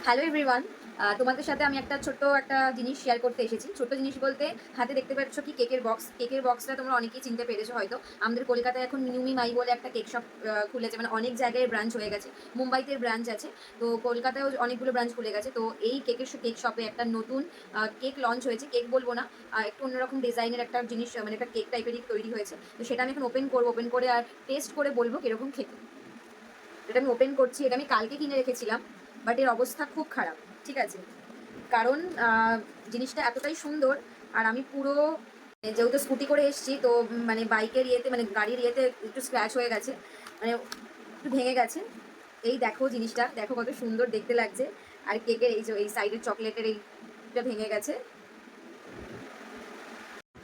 Hello everyone, তোমাদের সাথে আমি একটা জিনিস শেয়ার করতে এসেছি। ছোট্ট জিনিস বলতে হাতে দেখতে পাচ্ছ কি কেকের বক্স। কেকের বক্সটা তোমরা অনেকেই চিনতে পেরেছো হয়তো। আমাদের কলকাতায় এখন মিউমি মাই বলে একটা কেক শপ খুলেছে, মানে অনেক জায়গায় ব্রাঞ্চ হয়ে গেছে। মুম্বাইতে ব্রাঞ্চ আছে, তো কলকাতায়ও অনেকগুলো ব্রাঞ্চ খুলে গেছে। তো এই কেক শপে একটা নতুন কেক লঞ্চ হয়েছে। কেক বলবো না, একটু অন্যরকম ডিজাইনের একটা জিনিস, মানে একটা কেক টাইপেরই তৈরি হয়েছে। তো সেটা আমি এখন ওপেন করবো, ওপেন করে আর টেস্ট করে বলবো কিরকম খেতে। এটা আমি ওপেন করছি। এটা আমি কালকে কিনে রেখেছিলাম, বাট এর অবস্থা খুব খারাপ। ঠিক আছে, কারণ জিনিসটা এতটাই সুন্দর। আর আমি পুরো, যেহেতু স্কুটি করে এসেছি, তো মানে বাইকের ইয়েতে, মানে গাড়ির ইয়েতে একটু স্ক্র্যাচ হয়ে গেছে, মানে একটু ভেঙে গেছে। এই দেখো জিনিসটা, দেখো কত সুন্দর দেখতে লাগছে। আর কেকের এই যে এই সাইডের চকলেটের এইটা ভেঙে গেছে।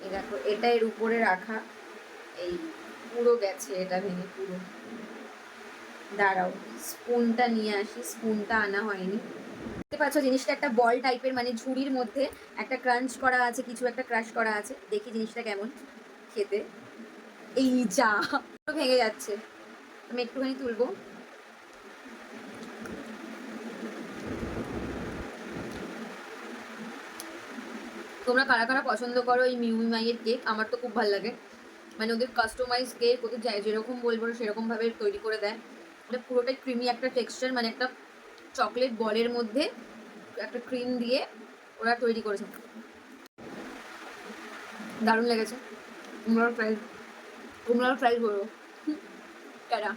এই দেখো, এটা এর উপরে রাখা, এই পুরো গেছে এটা ভেঙে পুরো। দাঁড়াও, স্পুনটা নিয়ে আসি, স্পুনটা আনা হয়নি। দেখতে পাচ্ছ জিনিসটা একটা বল টাইপের, মানে ঝুড়ির মধ্যে একটা ক্রাঞ্চ করা আছে, কিছু একটা ক্রাশ করা আছে। দেখি জিনিসটা কেমন খেতে। এই যা, ভেঙে যাচ্ছে। আমি একটুখানি তুলবো। তোমরা কারা কারা পছন্দ করো এই মিউই মাইয়ের কেক? আমার তো খুব ভালো লাগে, মানে ওদের কাস্টমাইজ কেক, ওদের যেরকম বলবো সেরকম ভাবে তৈরি করে দেয়। ওটা পুরোটাই ক্রিমি একটা টেক্সচার, মানে একটা চকলেট বলের মধ্যে একটা ক্রিম দিয়ে ওরা তৈরি করেছে। দারুণ লেগেছে। তোমরাও ট্রাই করো। টাটা।